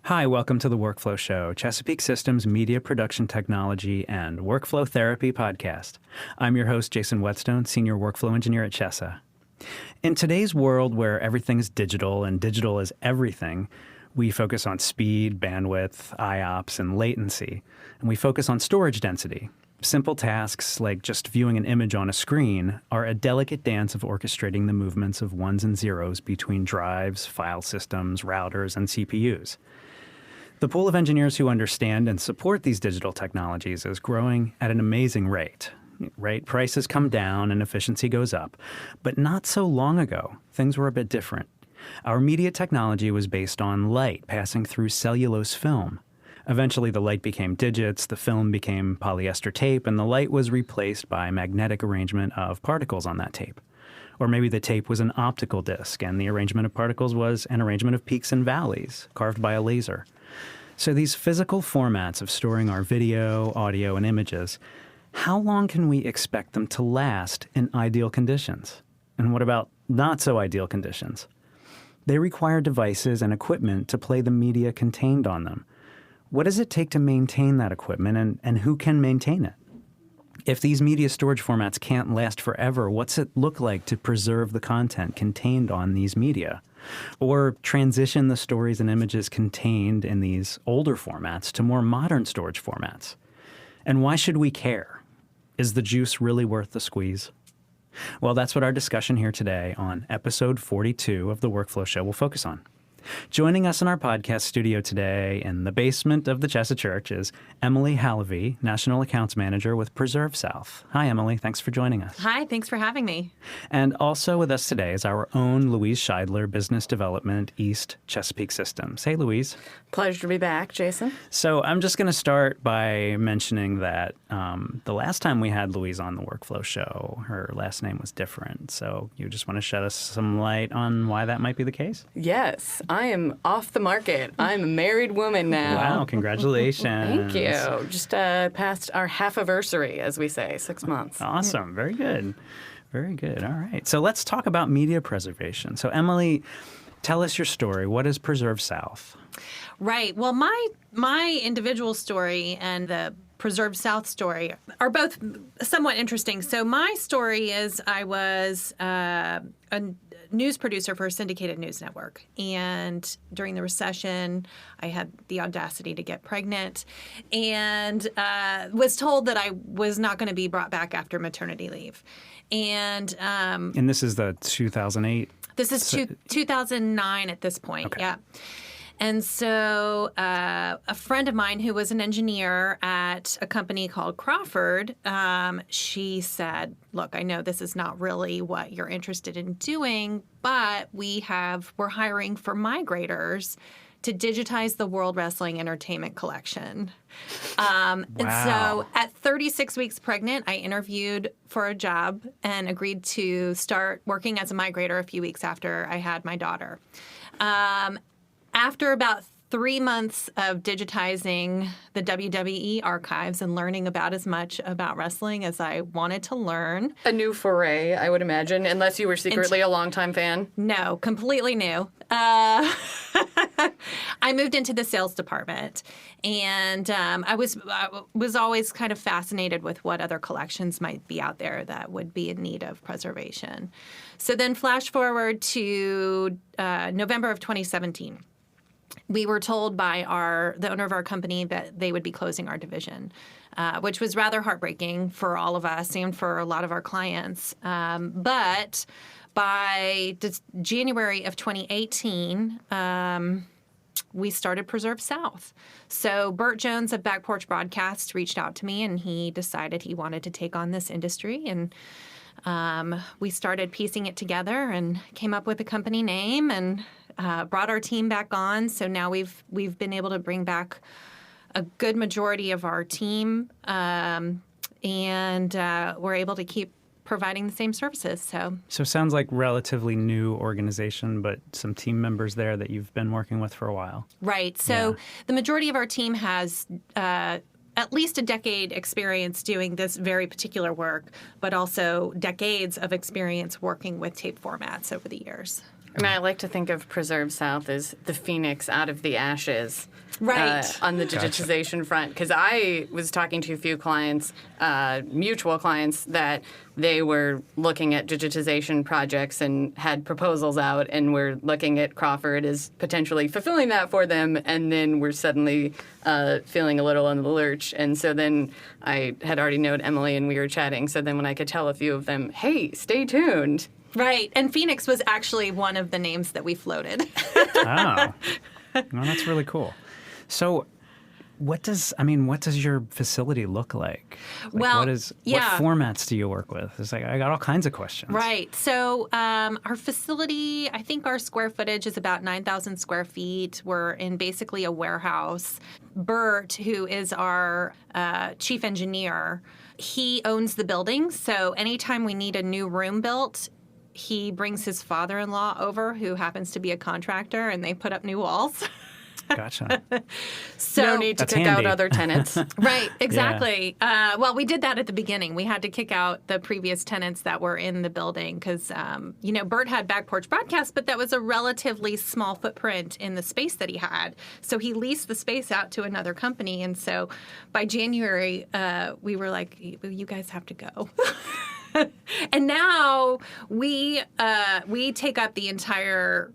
Hi, welcome to the Workflow Show, Chesapeake Systems media production technology and workflow therapy podcast. I'm your host, Jason Whetstone, Senior Workflow Engineer at Chesa. In today's world where everything is digital and digital is everything, we focus on speed, bandwidth, IOPS, and latency, and we focus on storage density. Simple tasks like just viewing an image on a screen are a delicate dance of orchestrating the movements of ones and zeros between drives, file systems, routers, and CPUs. The pool of engineers who understand and support these digital technologies is growing at an amazing rate. Prices come down and efficiency goes up. But not so long ago, things were a bit different. Our media technology was based on light passing through cellulose film. Eventually, the light became digits, the film became polyester tape, and the light was replaced by magnetic arrangement of particles on that tape. Or maybe the tape was an optical disc, and the arrangement of particles was an arrangement of peaks and valleys, carved by a laser. So these physical formats of storing our video, audio, and images, how long can we expect them to last in ideal conditions? And what about not so ideal conditions? They require devices and equipment to play the media contained on them. What does it take to maintain that equipment, and who can maintain it? If these media storage formats can't last forever, what's it look like to preserve the content contained on these media? Or transition the stories and images contained in these older formats to more modern storage formats? And why should we care? Is the juice really worth the squeeze? Well, that's what our discussion here today on episode 42 of the Workflow Show will focus on. Joining us in our podcast studio today in the basement of the Chesa Church is Emily Halevy, National Accounts Manager with Preserve South. Hi, Emily. Thanks for joining us. Hi. Thanks for having me. And also with us today is our own Louise Shideler, Business Development, East Chesapeake Systems. Hey, Louise. Pleasure to be back, Jason. So I'm just going to start by mentioning that the last time we had Louise on the Workflow Show, her last name was different. So you just want to shed us some light on why that might be the case? Yes. I am off the market. I'm a married woman now. Wow, congratulations. Thank you. Just past our half-anniversary, as we say, 6 months. Awesome. Very good. Very good. All right. So let's talk about media preservation. So Emily, tell us your story. What is Preserve South? Right. Well, my individual story and the Preserve South story are both somewhat interesting. So my story is I was a news producer for a syndicated news network. And during the recession, I had the audacity to get pregnant and was told that I was not going to be brought back after maternity leave. And this is the 2008? This is 2009 at this point. Okay. Yeah. And so a friend of mine who was an engineer at a company called Crawford, she said, look, I know this is not really what you're interested in doing, but we're hiring for migrators to digitize the World Wrestling Entertainment Collection. Wow. And so at 36 weeks pregnant, I interviewed for a job and agreed to start working as a migrator a few weeks after I had my daughter. After about 3 months of digitizing the WWE archives and learning about as much about wrestling as I wanted to learn. A new foray, I would imagine, unless you were secretly a longtime fan. No, completely new. I moved into the sales department, and I was always kind of fascinated with what other collections might be out there that would be in need of preservation. So then flash forward to November of 2017. We were told by the owner of our company that they would be closing our division, which was rather heartbreaking for all of us and for a lot of our clients. But by January of 2018, we started Preserve South. So Burt Jones of Back Porch Broadcast reached out to me, and he decided he wanted to take on this industry. And we started piecing it together and came up with a company name and brought our team back on. So now we've been able to bring back a good majority of our team, and we're able to keep providing the same services. So it sounds like relatively new organization, but some team members there that you've been working with for a while. Right. So the majority of our team has at least a decade experience doing this very particular work, but also decades of experience working with tape formats over the years. And I like to think of Preserve South as the phoenix out of the ashes. Right. On the digitization front, because I was talking to a few clients, mutual clients, that they were looking at digitization projects and had proposals out, and were looking at Crawford as potentially fulfilling that for them, and then were suddenly feeling a little on the lurch. And so then I had already known Emily, and we were chatting. So then when I could tell a few of them, hey, stay tuned. Right. And Phoenix was actually one of the names that we floated. Oh, well, that's really cool. So what does your facility look like? Well, what yeah. formats do you work with? It's like, I got all kinds of questions. Right. So our facility, I think our square footage is about 9,000 square feet. We're in basically a warehouse. Bert, who is our chief engineer, he owns the building. So anytime we need a new room built, he brings his father-in-law over, who happens to be a contractor, and they put up new walls. Gotcha. So no need to That's kick out handy. other tenants. Right, exactly. Well, we did that at the beginning. We had to kick out the previous tenants that were in the building because, Bert had back porch broadcast, but that was a relatively small footprint in the space that he had. So he leased the space out to another company. And so by January, we were like, you guys have to go. And now we take up the entire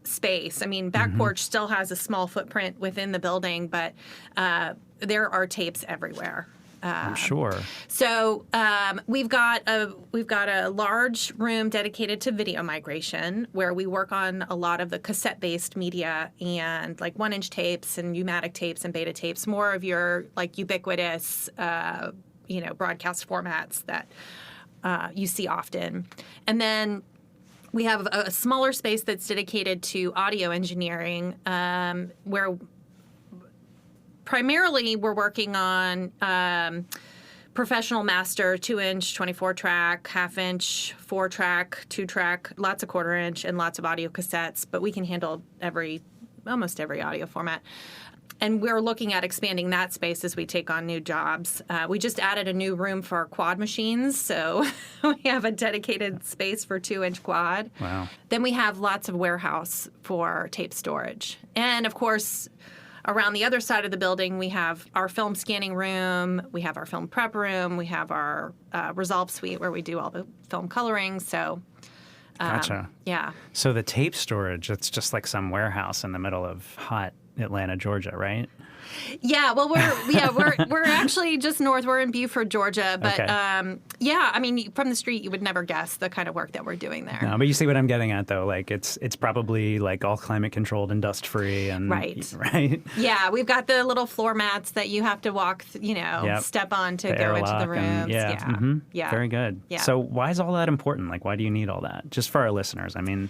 space. I mean, back porch still has a small footprint within the building, but there are tapes everywhere. I'm sure. So we've got a large room dedicated to video migration, where we work on a lot of the cassette-based media and like 1-inch tapes and pneumatic tapes and beta tapes, more of your like ubiquitous broadcast formats that you see often, and then we have a smaller space that's dedicated to audio engineering, where primarily we're working on professional master 2-inch, 24-track, half-inch, 4-track, 2-track, lots of 1/4-inch, and lots of audio cassettes. But we can handle almost every audio format. And we're looking at expanding that space as we take on new jobs. We just added a new room for our quad machines, so we have a dedicated space for 2-inch quad. Wow. Then we have lots of warehouse for tape storage. And, of course, around the other side of the building, we have our film scanning room, we have our film prep room, we have our Resolve suite where we do all the film coloring. So, Gotcha. Yeah. So the tape storage, it's just like some warehouse in the middle of hot Atlanta, Georgia, right? Yeah, well, we're actually just north. We're in Beaufort, Georgia, but Okay. I mean, from the street, you would never guess the kind of work that we're doing there. No, but you see what I'm getting at, though. Like it's probably like all climate controlled and dust free, and Right. right. Yeah, we've got the little floor mats that you have to walk, Yep. step on to The go into the airlock and- rooms. yeah. Yeah. Very good. Yeah. So why is all that important? Like, why do you need all that? Just for our listeners. I mean,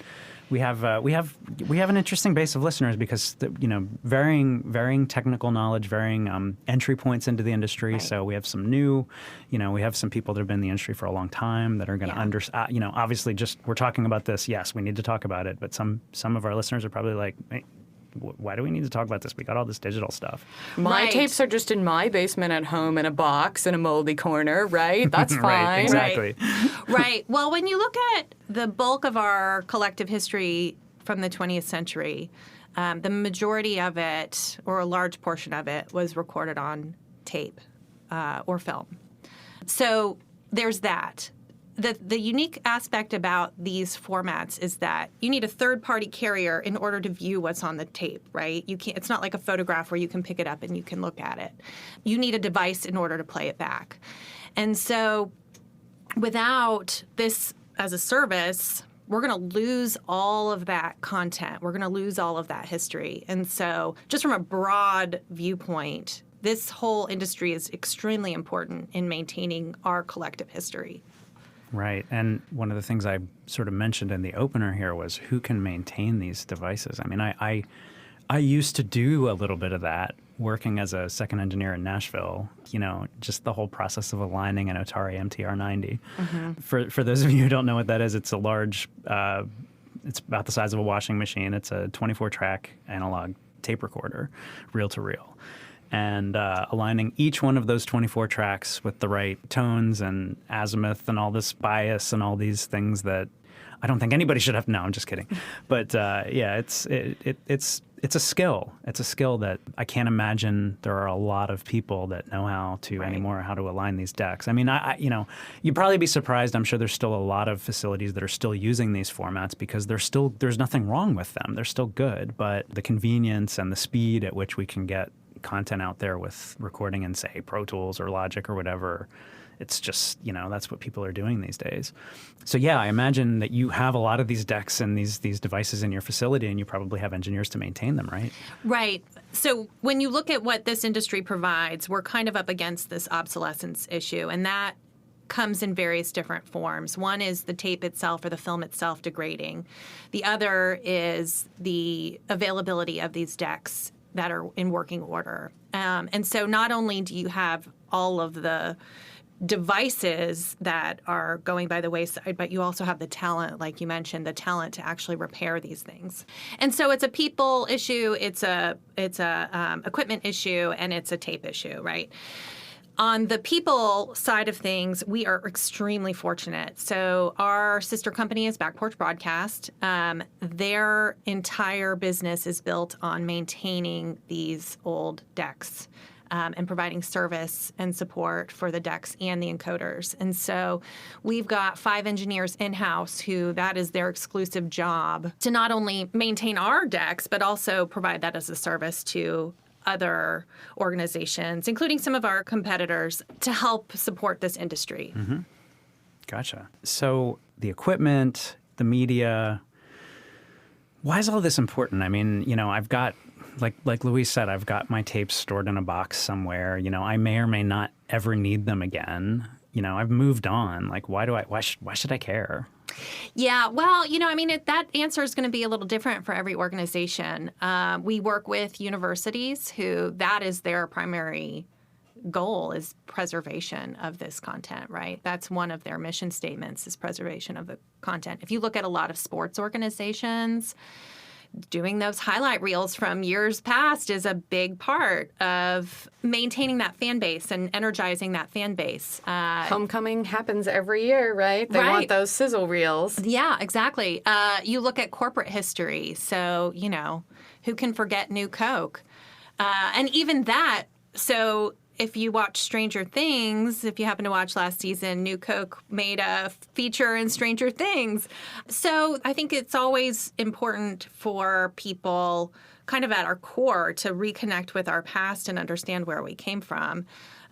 we have an interesting base of listeners because varying technical knowledge, varying entry points into the industry. Right. So we have some new, we have some people that have been in the industry for a long time that are going to understand. Obviously, just we're talking about this. Yes, we need to talk about it. But some of our listeners are probably like, hey, why do we need to talk about this? We got all this digital stuff. My Right. tapes are just in my basement at home in a box in a moldy corner, right? That's fine. Right, exactly. Right. Well, when you look at the bulk of our collective history from the 20th century, the majority of it, or a large portion of it, was recorded on tape or film. So there's that. The unique aspect about these formats is that you need a third-party carrier in order to view what's on the tape, right? You can't. It's not like a photograph where you can pick it up and you can look at it. You need a device in order to play it back. And so without this as a service, we're going to lose all of that content. We're going to lose all of that history. And so just from a broad viewpoint, this whole industry is extremely important in maintaining our collective history. Right. And one of the things I sort of mentioned in the opener here was who can maintain these devices. I mean, I used to do a little bit of that working as a second engineer in Nashville, just the whole process of aligning an Atari MTR-90. Mm-hmm. For those of you who don't know what that is, it's a large, it's about the size of a washing machine. It's a 24-track analog tape recorder, reel-to-reel. And aligning each one of those 24 tracks with the right tones and azimuth and all this bias and all these things that I don't think anybody should have. No, I'm just kidding. But yeah, it's a skill. It's a skill that I can't imagine there are a lot of people that know how to anymore, how to align these decks. I mean, you'd probably be surprised. I'm sure there's still a lot of facilities that are still using these formats because there's nothing wrong with them. They're still good, but the convenience and the speed at which we can get content out there with recording in, say, Pro Tools or Logic or whatever, it's just, that's what people are doing these days. So yeah, I imagine that you have a lot of these decks and these devices in your facility, and you probably have engineers to maintain them, right? Right. So when you look at what this industry provides, we're kind of up against this obsolescence issue, and that comes in various different forms. One is the tape itself or the film itself degrading. The other is the availability of these decks that are in working order. And so not only do you have all of the devices that are going by the wayside, but you also have the talent, like you mentioned, the talent to actually repair these things. And so it's a people issue, it's a equipment issue, and it's a tape issue, right? On the people side of things, we are extremely fortunate. So our sister company is Back Porch Broadcast. Their entire business is built on maintaining these old decks. And providing service and support for the decks and the encoders. And so we've got 5 engineers in-house who that is their exclusive job to not only maintain our decks, but also provide that as a service to other organizations, including some of our competitors, to help support this industry. Mm-hmm. Gotcha. So the equipment, the media, why is all this important? I mean, I've got, like Louise said, I've got my tapes stored in a box somewhere. I may or may not ever need them again. I've moved on. Like, why should I care? Yeah, well, that answer is going to be a little different for every organization. We work with universities who that is their primary goal is preservation of this content, right? That's one of their mission statements is preservation of the content. If you look at a lot of sports organizations, doing those highlight reels from years past is a big part of maintaining that fan base and energizing that fan base. Homecoming happens every year, right? They want those sizzle reels. Yeah, exactly. You look at corporate history. So, who can forget New Coke? And even that, so if you watch Stranger Things, if you happen to watch last season, New Coke made a feature in Stranger Things. So I think it's always important for people kind of at our core to reconnect with our past and understand where we came from.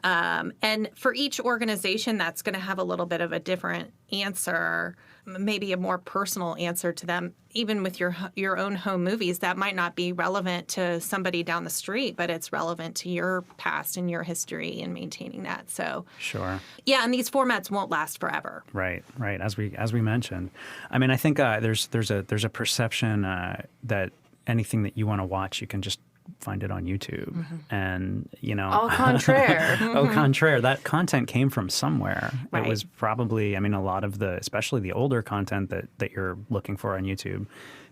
And for each organization, that's going to have a little bit of a different answer, maybe a more personal answer to them. Even with your own home movies, that might not be relevant to somebody down the street, but it's relevant to your past and your history and maintaining that. So sure, yeah, and these formats won't last forever. Right. As we mentioned, I mean, I think there's a perception that anything that you want to watch, you can just find it on YouTube. Mm-hmm. And, Au contraire. Au contraire. That content came from somewhere. Right. It was probably, a lot of especially the older content that you're looking for on YouTube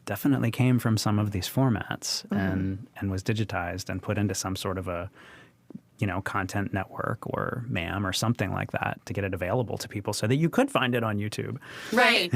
definitely came from some of these formats and was digitized and put into some sort of a, content network or MAM or something like that to get it available to people so that you could find it on YouTube. Right.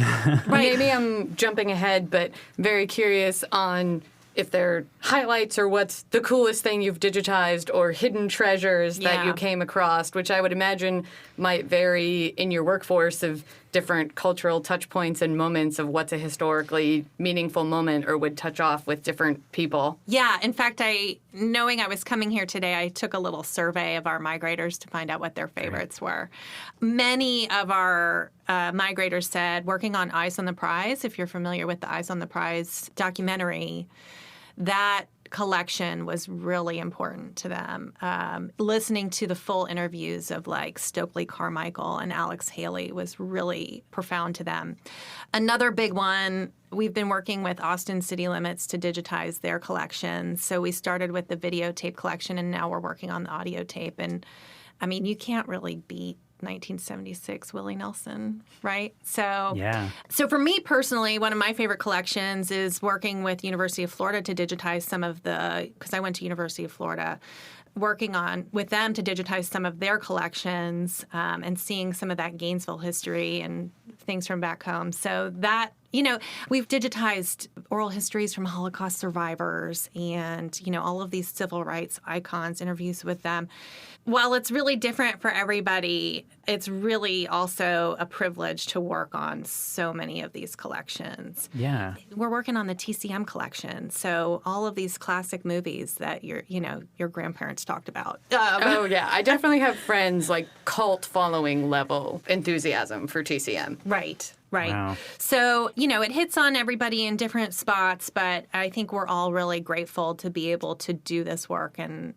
Maybe I'm jumping ahead, but very curious on if they're highlights or what's the coolest thing you've digitized or hidden treasures that you came across, which I would imagine might vary in your workforce of different cultural touch points and moments of what's a historically meaningful moment or would touch off with different people. Yeah. In fact, knowing I was coming here today, I took a little survey of our migrators to find out what their favorites were. Many of our migrators said working on Eyes on the Prize, if you're familiar with the Eyes on the Prize documentary, that collection was really important to them. Listening to the full interviews of like Stokely Carmichael and Alex Haley was really profound to them. Another big one, we've been working with Austin City Limits to digitize their collection. So we started with the videotape collection and now we're working on the audio tape. And I mean, you can't really beat 1976 Willie Nelson, right? So for me personally, one of my favorite collections is working with University of Florida to digitize some of because I went to University of Florida, working with them to digitize some of their collections and seeing some of that Gainesville history and things from back home. So that, we've digitized oral histories from Holocaust survivors and, all of these civil rights icons, interviews with them. While it's really different for everybody, it's really also a privilege to work on so many of these collections. Yeah. We're working on the TCM collection, so all of these classic movies that your grandparents talked about. Oh, yeah. I definitely have friends, like, cult following level enthusiasm for TCM. Right. Wow. So, it hits on everybody in different spots, but I think we're all really grateful to be able to do this work. And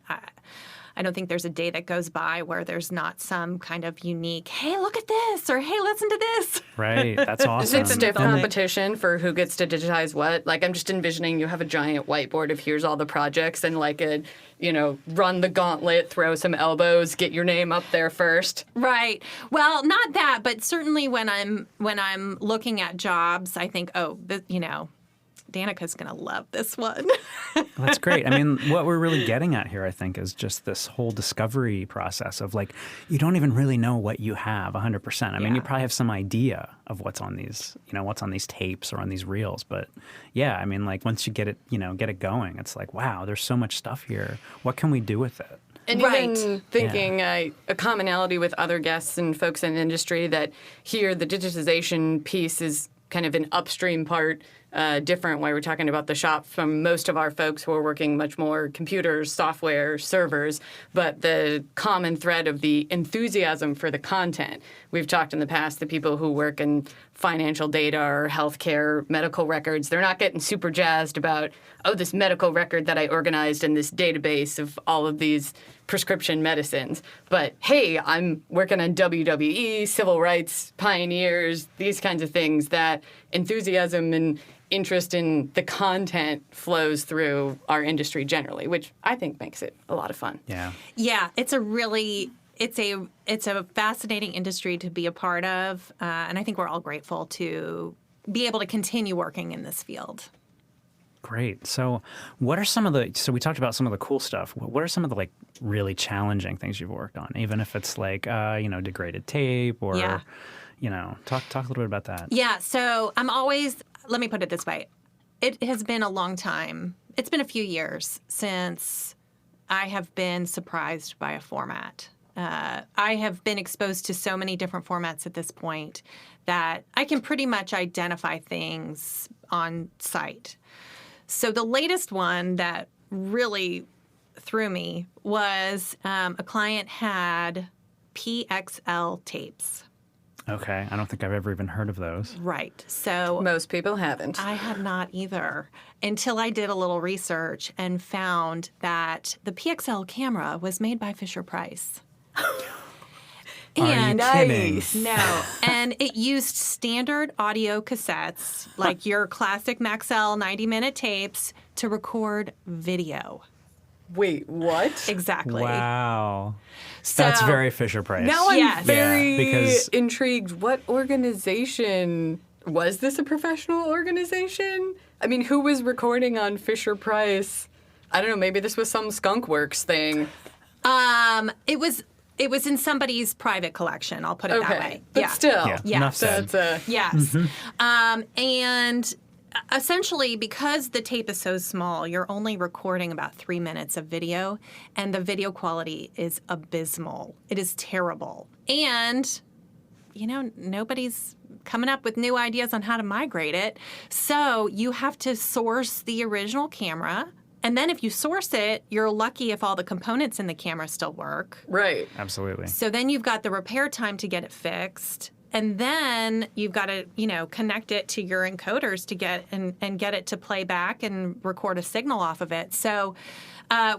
I don't think there's a day that goes by where there's not some kind of unique, hey, look at this, or hey, listen to this. Right. That's awesome. Is it stiff competition for who gets to digitize what? Like, I'm just envisioning you have a giant whiteboard of here's all the projects and like run the gauntlet, throw some elbows, get your name up there first. Right. Well, not that, but certainly when I'm looking at jobs, I think, Danica's going to love this one. That's great. I mean, what we're really getting at here, I think, is just this whole discovery process of like, you don't even really know what you have 100%. I mean, you probably have some idea of what's on these, what's on these tapes or on these reels. But yeah, I mean, like once you get it going, it's like, wow, there's so much stuff here. What can we do with it? And even thinking a commonality with other guests and folks in the industry that here the digitization piece is kind of an upstream part, different way we're talking about the shop from most of our folks who are working much more computers, software, servers, but the common thread of the enthusiasm for the content. We've talked in the past, the people who work in financial data or healthcare, medical records, they're not getting super jazzed about, this medical record that I organized in this database of all of these prescription medicines. But hey, I'm working on WWE, civil rights pioneers, these kinds of things. That enthusiasm and interest in the content flows through our industry generally, which I think makes it a lot of fun. Yeah. Yeah, it's a fascinating industry to be a part of, and I think we're all grateful to be able to continue working in this field. Great. So what are so we talked about some of the cool stuff. What are some of the like really challenging things you've worked on, even if it's like, degraded tape or, talk a little bit about that. Yeah. So let me put it this way. It has been a long time. It's been a few years since I have been surprised by a format. I have been exposed to so many different formats at this point that I can pretty much identify things on site. So the latest one that really threw me was a client had Pxl Tapes. Okay. I don't think I've ever even heard of those. Right. So Most people haven't. I had not either until I did a little research and found that the Pxl camera was made by Fisher-Price. Are you kidding? No. And it used standard audio cassettes, like your classic Maxell 90-minute tapes, to record video. Wait, what? Exactly. Wow. So, That's very Fisher-Price. Now I'm Yes. very because- intrigued. What organization? Was this a professional organization? I mean, who was recording on Fisher-Price? I don't know, maybe this was some Skunkworks thing. It was in somebody's private collection. I'll put it that way. But still. Yeah. Enough said. That's Yes. And essentially, because the tape is so small, you're only recording about 3 minutes of video, and the video quality is abysmal. It is terrible. And, nobody's coming up with new ideas on how to migrate it. So you have to source the original camera. And then if you source it, you're lucky if all the components in the camera still work. right. Absolutely. So then you've got the repair time to get it fixed. And then you've got to, connect it to your encoders to get and get it to play back and record a signal off of it. So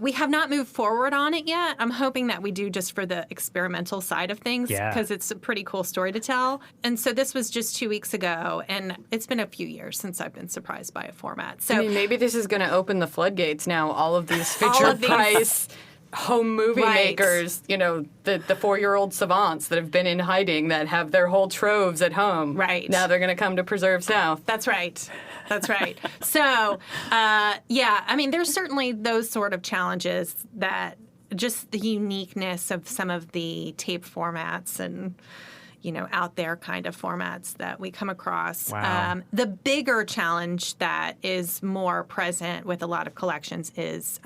we have not moved forward on it yet. I'm hoping that we do just for the experimental side of things because it's a pretty cool story to tell. And so this was just 2 weeks ago, and it's been a few years since I've been surprised by a format. So I mean, maybe this is going to open the floodgates now. All of these Fisher-Price home movie makers, the 4-year-old savants that have been in hiding that have their whole troves at home. Right. Now they're going to come to Preserve South. That's right. That's right. So, I mean, there's certainly those sort of challenges that just the uniqueness of some of the tape formats and, out there kind of formats that we come across. Wow. The bigger challenge that is more present with a lot of collections is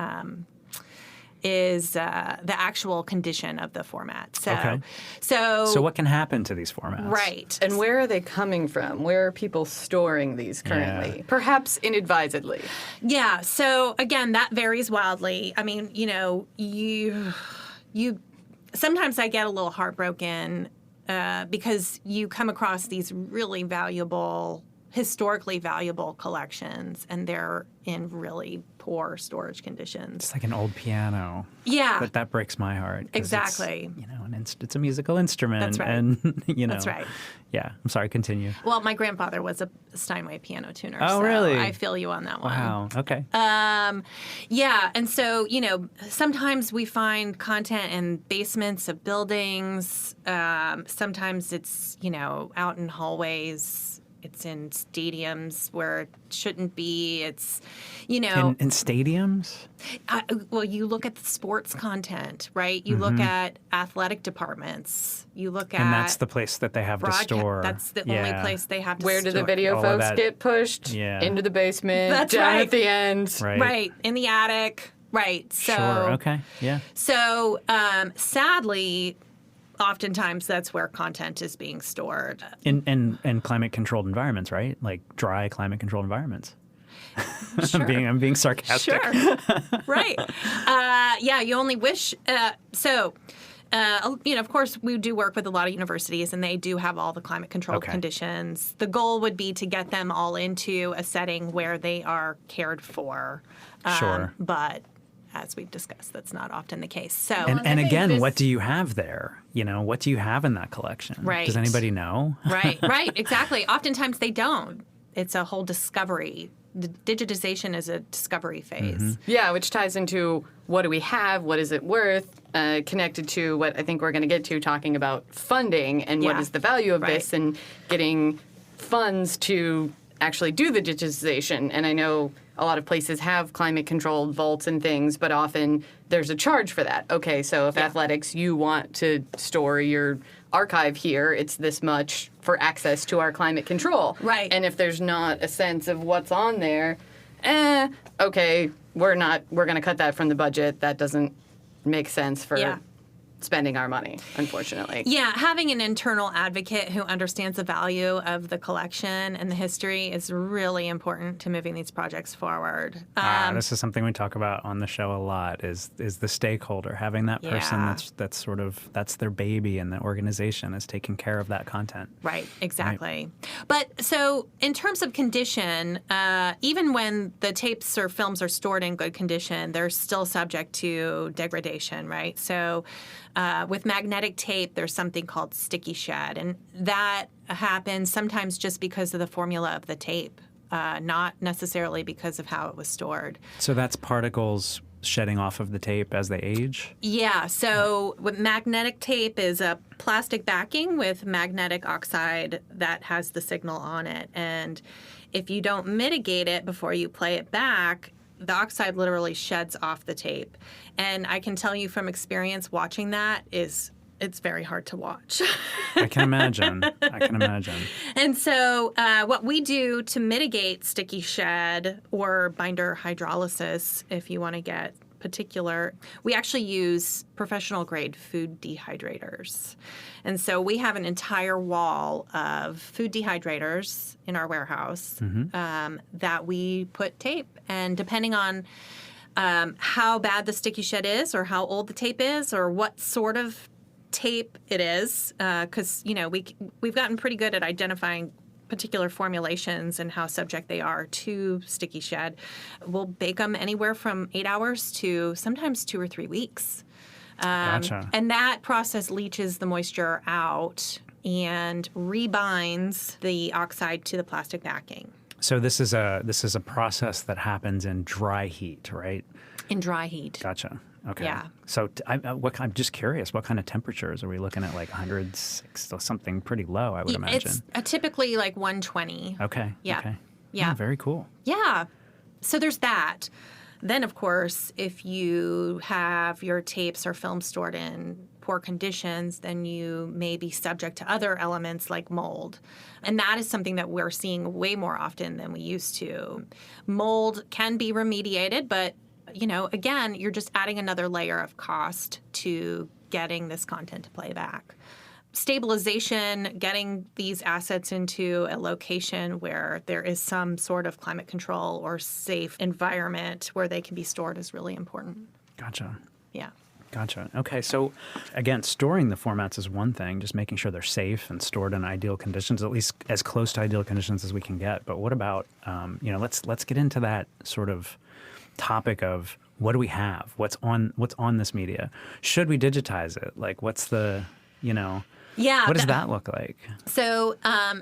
the actual condition of the format. Okay. So what can happen to these formats? right. And where are they coming from? Where are people storing these currently? Perhaps inadvisedly. Yeah. So again, that varies wildly. I mean, you sometimes I get a little heartbroken because you come across these really valuable, historically valuable collections, and they're in really poor storage conditions. It's like an old piano. Yeah. But that breaks my heart. 'Cause Exactly. it's a musical instrument. That's right. And, That's right. Yeah. I'm sorry, continue. Well, my grandfather was a Steinway piano tuner. Oh, so really? I feel you on that one. Wow. Okay. Yeah, and so, sometimes we find content in basements of buildings. Sometimes it's, out in hallways. It's in stadiums where it shouldn't be. It's, in stadiums? well, you look at the sports content, right? You look at athletic departments. You look at... And that's the place that they have to store. That's the only place they have to Where store. do the video all of folks that. get pushed? Yeah. Into the basement, That's down right. at the end. Right. Right, in the attic. Right, so... Sure. Okay. Yeah. So, sadly, oftentimes that's where content is being stored. In climate-controlled environments, right? Like dry climate-controlled environments. Sure. I'm being sarcastic. Sure. Right. Yeah, you only wish. Of course, we do work with a lot of universities, and they do have all the climate-controlled Okay. conditions. The goal would be to get them all into a setting where they are cared for. Sure. But as we've discussed, that's not often the case. So, And again, what do you have there? What do you have in that collection? Right. Does anybody know? right, exactly. Oftentimes they don't. It's a whole discovery. The digitization is a discovery phase. Yeah, which ties into what do we have, what is it worth, connected to what I think we're going to get to, talking about funding and what Yeah. is the value of Right. this and getting funds to actually do the digitization. And I know a lot of places have climate-controlled vaults and things, but often there's a charge for that. Okay, so if athletics, you want to store your archive here, it's this much for access to our climate control. Right. And if there's not a sense of what's on there, okay, we're going to cut that from the budget. That doesn't make sense for Yeah. spending our money, unfortunately. Yeah, having an internal advocate who understands the value of the collection and the history is really important to moving these projects forward. This is something we talk about on the show a lot. Is the stakeholder, having that person Yeah. that's their baby, and the organization is taking care of that content. Right, exactly. But so in terms of condition, even when the tapes or films are stored in good condition, they're still subject to degradation, right? So with magnetic tape, there's something called sticky shed, and that happens sometimes just because of the formula of the tape, not necessarily because of how it was stored. So that's particles shedding off of the tape as they age? Yeah, so with magnetic tape is a plastic backing with magnetic oxide that has the signal on it. And if you don't mitigate it before you play it back, the oxide literally sheds off the tape. And I can tell you from experience watching that it's very hard to watch. I can imagine. And so what we do to mitigate sticky shed or binder hydrolysis, if you want to get particular, we actually use professional grade food dehydrators. And so we have an entire wall of food dehydrators in our warehouse that we put tape. And depending on how bad the sticky shed is or how old the tape is or what sort of tape it is, because we've gotten pretty good at identifying particular formulations and how subject they are to sticky shed. We'll bake them anywhere from 8 hours to sometimes 2 or 3 weeks. Gotcha. And that process leaches the moisture out and rebinds the oxide to the plastic backing. So this is a process that happens in dry heat, right? In dry heat. Gotcha. Okay. Yeah. So I'm just curious, what kind of temperatures are we looking at? Like 106, so something pretty low, I would imagine. It's typically like 120. Okay. Yeah. Okay. Yeah. Very cool. Yeah. So there's that. Then, of course, if you have your tapes or films stored in poor conditions, then you may be subject to other elements like mold. And that is something that we're seeing way more often than we used to. Mold can be remediated, but again, you're just adding another layer of cost to getting this content to play back. Stabilization, getting these assets into a location where there is some sort of climate control or safe environment where they can be stored is really important. Gotcha. Yeah. Gotcha. Okay, so again, storing the formats is one thing, just making sure they're safe and stored in ideal conditions, at least as close to ideal conditions as we can get. But what about, let's get into that sort of topic of what do we have? What's on this media? Should we digitize it? Like, what's the, Yeah. what does that look like? So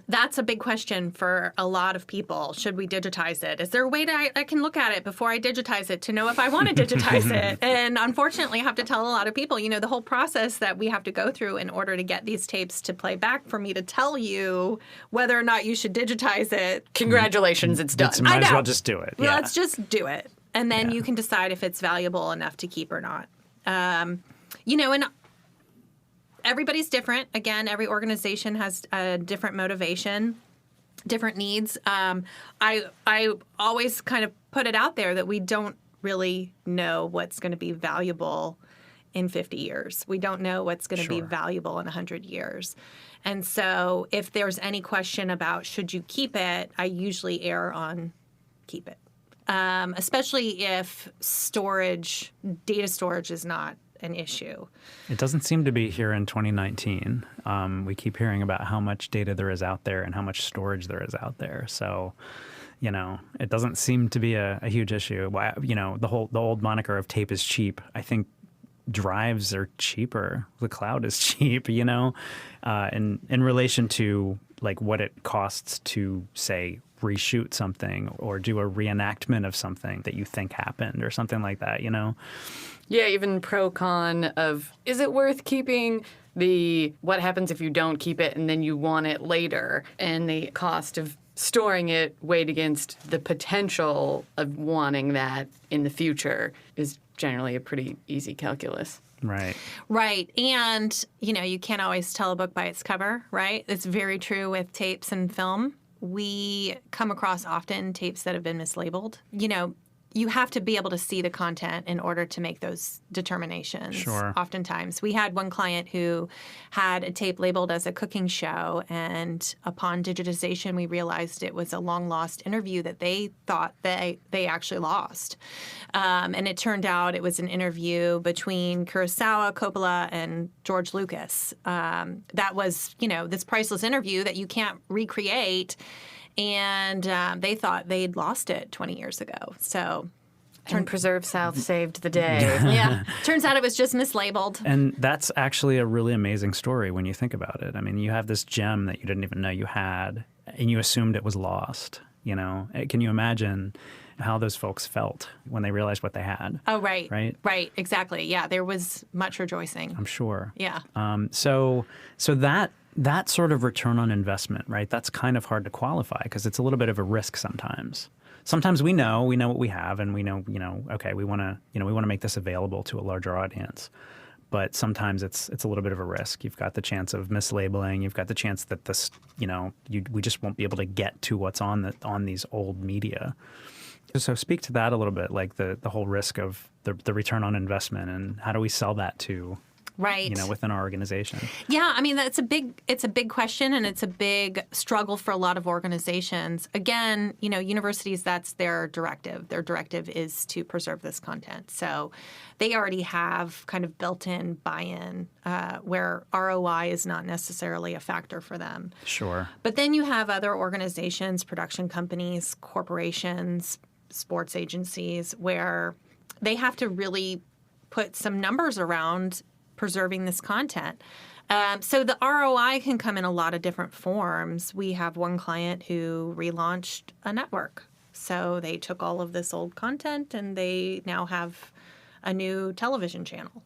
that's a big question for a lot of people. Should we digitize it? Is there a way that I can look at it before I digitize it to know if I want to digitize it? And unfortunately, I have to tell a lot of people, the whole process that we have to go through in order to get these tapes to play back for me to tell you whether or not you should digitize it. Congratulations, it's done. Might as well just do it. Yeah. Let's just do it. And then you can decide if it's valuable enough to keep or not. And everybody's different. Again, every organization has a different motivation, different needs. I always kind of put it out there that we don't really know what's going to be valuable in 50 years. We don't know what's going to be valuable in 100 years. And so if there's any question about should you keep it, I usually err on keep it. Especially if data storage is not an issue. It doesn't seem to be here in 2019. We keep hearing about how much data there is out there and how much storage there is out there. So, it doesn't seem to be a huge issue. The old moniker of tape is cheap. I think drives are cheaper. The cloud is cheap, in relation to like what it costs to, say, reshoot something or do a reenactment of something that you think happened or something like that, Yeah, even pro-con of, is it worth keeping what happens if you don't keep it and then you want it later? And the cost of storing it weighed against the potential of wanting that in the future is generally a pretty easy calculus. Right. Right. And, you can't always tell a book by its cover, right? It's very true with tapes and film. We come across often tapes that have been mislabeled. You have to be able to see the content in order to make those determinations. Sure. Oftentimes. We had one client who had a tape labeled as a cooking show, and upon digitization, we realized it was a long-lost interview that they thought they actually lost. And it turned out it was an interview between Kurosawa, Coppola, and George Lucas. That was, this priceless interview that you can't recreate. And they thought they'd lost it 20 years ago. So, And Preserve South saved the day. yeah. Turns out it was just mislabeled. And that's actually a really amazing story when you think about it. I mean, you have this gem that you didn't even know you had, and you assumed it was lost. Can you imagine how those folks felt when they realized what they had? Oh, right. Right? Right, exactly. Yeah, there was much rejoicing. I'm sure. Yeah. So that sort of return on investment, right? That's kind of hard to qualify because it's a little bit of a risk sometimes. Sometimes we know what we have, and we know, okay, we want to make this available to a larger audience. But sometimes it's a little bit of a risk. You've got the chance of mislabeling. You've got the chance that this, we just won't be able to get to what's on these old media. So speak to that a little bit, like the whole risk of the return on investment, and how do we sell that to, right, within our organization? Yeah, I mean, it's a big question, and it's a big struggle for a lot of organizations. Again, universities, that's their directive. Their directive is to preserve this content. So they already have kind of built-in buy-in where ROI is not necessarily a factor for them. Sure. But then you have other organizations, production companies, corporations, sports agencies, where they have to really put some numbers around preserving this content. So the ROI can come in a lot of different forms. We have one client who relaunched a network. So they took all of this old content and they now have a new television channel.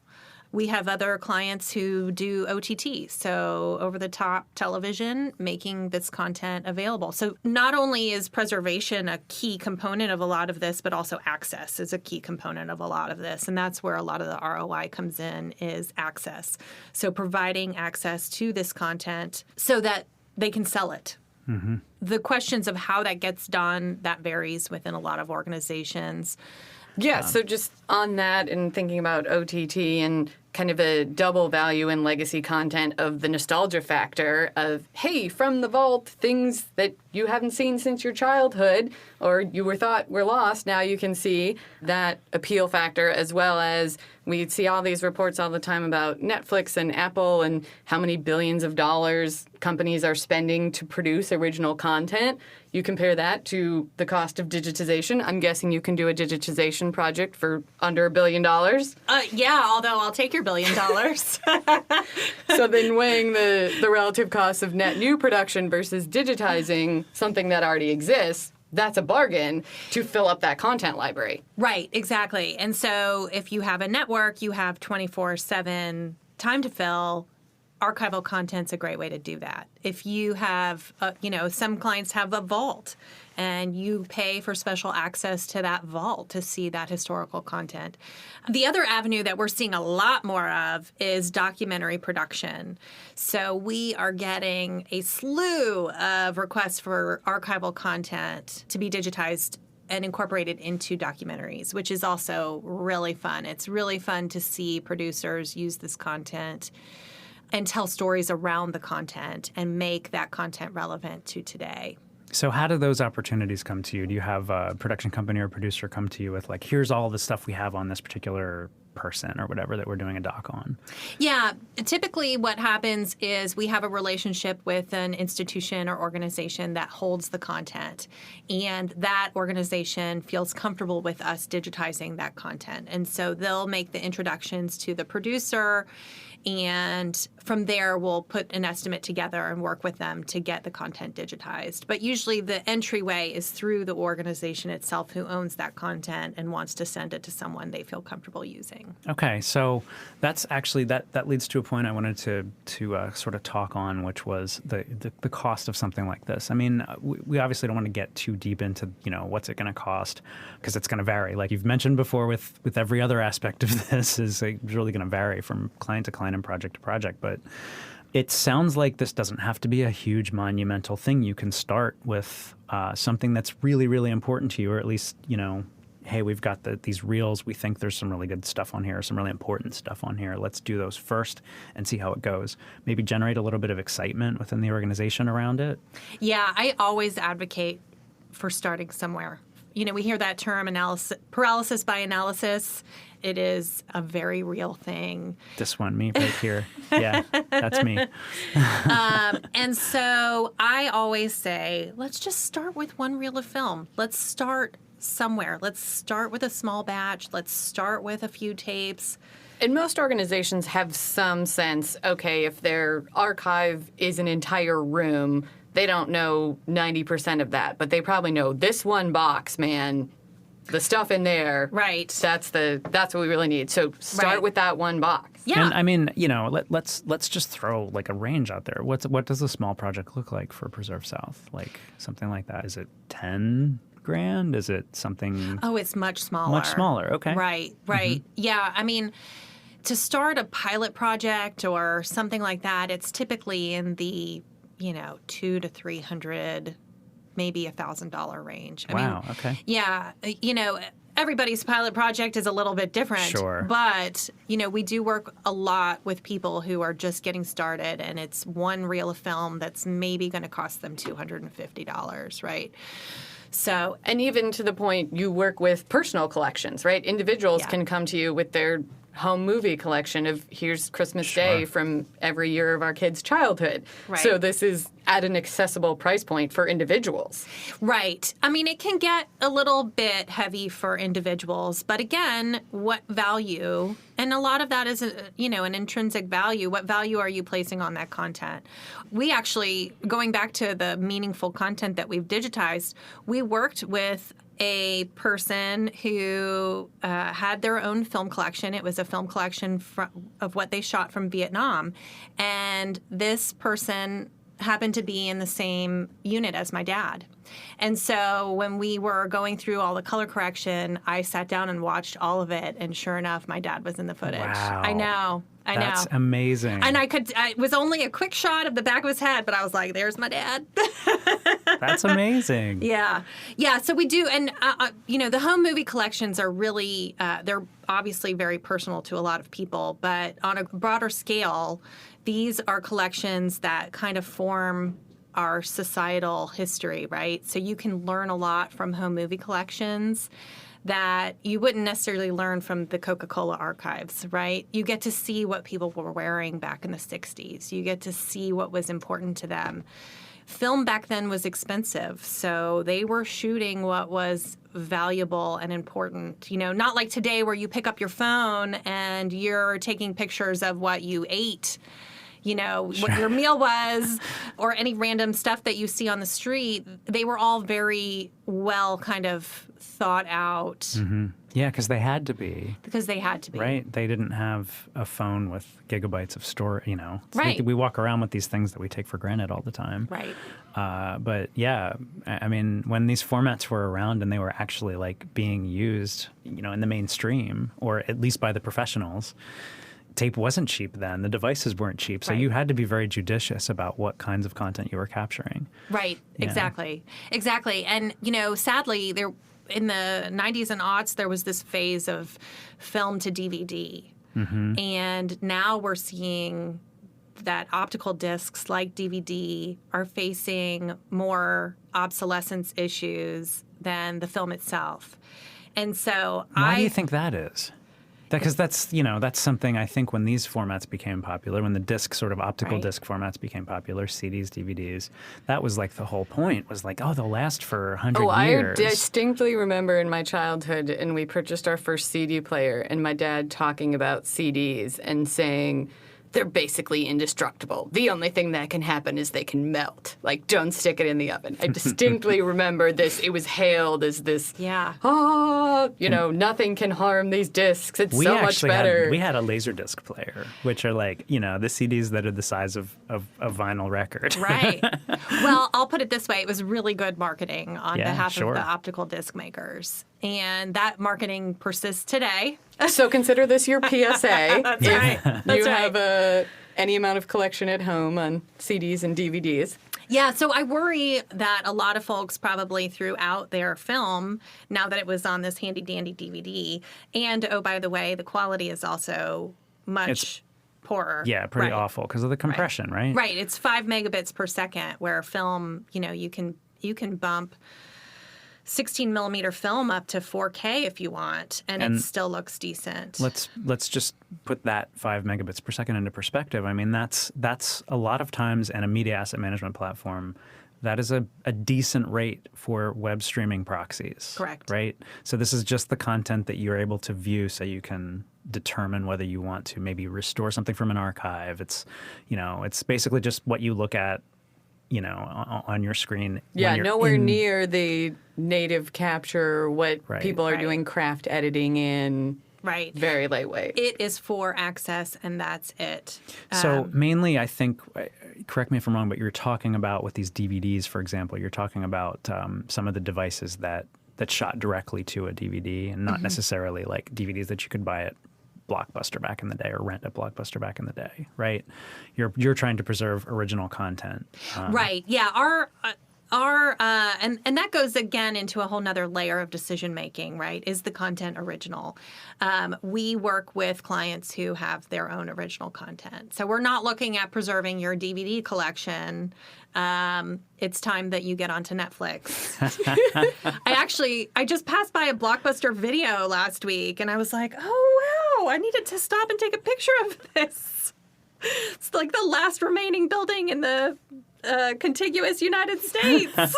We have other clients who do OTT, so over-the-top television, making this content available. So not only is preservation a key component of a lot of this, but also access is a key component of a lot of this. And that's where a lot of the ROI comes in, is access. So providing access to this content so that they can sell it. Mm-hmm. The questions of how that gets done, that varies within a lot of organizations. Yeah, so just on that and thinking about OTT and kind of a double value in legacy content of the nostalgia factor of, hey, from the vault, things that you haven't seen since your childhood or you were thought were lost, now you can see that appeal factor, as well as we see all these reports all the time about Netflix and Apple and how many billions of dollars companies are spending to produce original content. You compare that to the cost of digitization. I'm guessing you can do a digitization project for under $1 billion. Yeah, although I'll take your $1 billion. So then weighing the relative costs of net new production versus digitizing something that already exists, that's a bargain to fill up that content library. Right, exactly. And so if you have a network, you have 24/7 time to fill. Archival content's a great way to do that. If you have, some clients have a vault, and you pay for special access to that vault to see that historical content. The other avenue that we're seeing a lot more of is documentary production. So we are getting a slew of requests for archival content to be digitized and incorporated into documentaries, which is also really fun. It's really fun to see producers use this content and tell stories around the content and make that content relevant to today. So how do those opportunities come to you? Do you have a production company or producer come to you with, like, here's all the stuff we have on this particular person or whatever that we're doing a doc on? Yeah, typically what happens is we have a relationship with an institution or organization that holds the content, and that organization feels comfortable with us digitizing that content. And so they'll make the introductions to the producer, and from there we'll put an estimate together and work with them to get the content digitized. But usually the entryway is through the organization itself, who owns that content and wants to send it to someone they feel comfortable using. Okay, so that's actually, that leads to a point I wanted to sort of talk on, which was the cost of something like this. I mean, we obviously don't want to get too deep into, what's it going to cost, because it's going to vary. Like you've mentioned before, with every other aspect of this, is really going to vary from client to client and project to project. But it sounds like this doesn't have to be a huge monumental thing. You can start with something that's really, really important to you, or at least, hey, we've got these reels. We think there's some really good stuff on here, some really important stuff on here. Let's do those first and see how it goes. Maybe generate a little bit of excitement within the organization around it. Yeah, I always advocate for starting somewhere. We hear that term, paralysis by analysis. It is a very real thing. This one, me right here. Yeah, that's me. And so I always say, let's just start with one reel of film. Let's start somewhere. Let's start with a small batch. Let's start with a few tapes. And most organizations have some sense, okay, if their archive is an entire room, they don't know 90% of that, but they probably know this one box, man, the stuff in there. Right. That's what we really need. So start with that one box. Yeah. And I mean, let's just throw like a range out there. What does a small project look like for Preserve South? Like something like that. Is it 10 grand? Is it something? Oh, it's much smaller. Much smaller. Okay. Right. Mm-hmm. Yeah. I mean, to start a pilot project or something like that, it's typically in the $200 to $300, maybe $1,000 range. Wow. Okay. Yeah. Everybody's pilot project is a little bit different. Sure. But, we do work a lot with people who are just getting started, and it's one reel of film that's maybe going to cost them $250, right? So, and even to the point, you work with personal collections, right? Individuals can come to you with their home movie collection of here's Christmas Day from every year of our kids' childhood. Right. So this is at an accessible price point for individuals. Right. I mean, it can get a little bit heavy for individuals, but again, what value, and a lot of that is, an intrinsic value. What value are you placing on that content? We actually, going back to the meaningful content that we've digitized, we worked with a person who had their own film collection. It was a film collection of what they shot from Vietnam. And this person happened to be in the same unit as my dad. And so when we were going through all the color correction, I sat down and watched all of it. And sure enough, my dad was in the footage. Wow. I know. That's amazing. And it was only a quick shot of the back of his head, but I was like, there's my dad. That's amazing. Yeah. Yeah. So we do. And, the home movie collections are really, they're obviously very personal to a lot of people. But on a broader scale, these are collections that kind of form our societal history, right? So you can learn a lot from home movie collections that you wouldn't necessarily learn from the Coca-Cola archives, right? You get to see what people were wearing back in the 60s. You get to see what was important to them. Film back then was expensive, so they were shooting what was valuable and important. Not like today where you pick up your phone and you're taking pictures of what you ate, what your meal was, or any random stuff that you see on the street. They were all very well kind of thought out. Mm-hmm. Yeah, because they had to be. Because they had to be. Right. They didn't have a phone with gigabytes of storage, Right. We walk around with these things that we take for granted all the time. Right. But yeah, I mean, when these formats were around and they were actually like being used, in the mainstream, or at least by the professionals, tape wasn't cheap then. The devices weren't cheap. So you had to be very judicious about what kinds of content you were capturing. Right. Yeah. Exactly. And, sadly, in the 90s and aughts, there was this phase of film to DVD. Mm-hmm. And now we're seeing that optical discs like DVD are facing more obsolescence issues than the film itself. And so Why do you think that is? Because that's something I think when these formats became popular, when the disc sort of optical disc formats became popular, CDs, DVDs, that was like the whole point, was like, they'll last for 100 years. I distinctly remember in my childhood, and we purchased our first CD player, and my dad talking about CDs and saying, they're basically indestructible. The only thing that can happen is they can melt. Like, don't stick it in the oven. I distinctly remember this. It was hailed as this, nothing can harm these discs. It's so much better. We had a Laserdisc player, which are like, the CDs that are the size of a vinyl record. Right. Well, I'll put it this way. It was really good marketing on behalf of the optical disc makers. And that marketing persists today. So consider this your PSA. That's right. You have any amount of collection at home on CDs and DVDs. Yeah, so I worry that a lot of folks probably threw out their film now that it was on this handy-dandy DVD. And, oh, by the way, the quality is also much poorer. Yeah, pretty awful because of the compression, right? Right. It's 5 megabits per second, where film, you can bump 16 millimeter film up to 4K if you want, and it still looks decent. Let's just put that 5 megabits per second into perspective. I mean, that's a lot of times in a media asset management platform, that is a decent rate for web streaming proxies. Correct. Right? So this is just the content that you're able to view so you can determine whether you want to maybe restore something from an archive. It's basically just what you look at on your screen. Yeah, nowhere near the native capture, what people are doing craft editing in. Right. Very lightweight. It is for access, and that's it. So mainly, I think, correct me if I'm wrong, but you're talking about with these DVDs, for example, you're talking about some of the devices that shot directly to a DVD and not necessarily like DVDs that you could buy at Blockbuster back in the day or rent at Blockbuster back in the day, right? You're trying to preserve original content. Right. Yeah. Our and that goes again into a whole nother layer of decision making, right? Is the content original? We work with clients who have their own original content. So we're not looking at preserving your DVD collection. It's time that you get onto Netflix. I just passed by a Blockbuster Video last week, and I was like, oh, wow, I needed to stop and take a picture of this. It's like the last remaining building in the contiguous United States.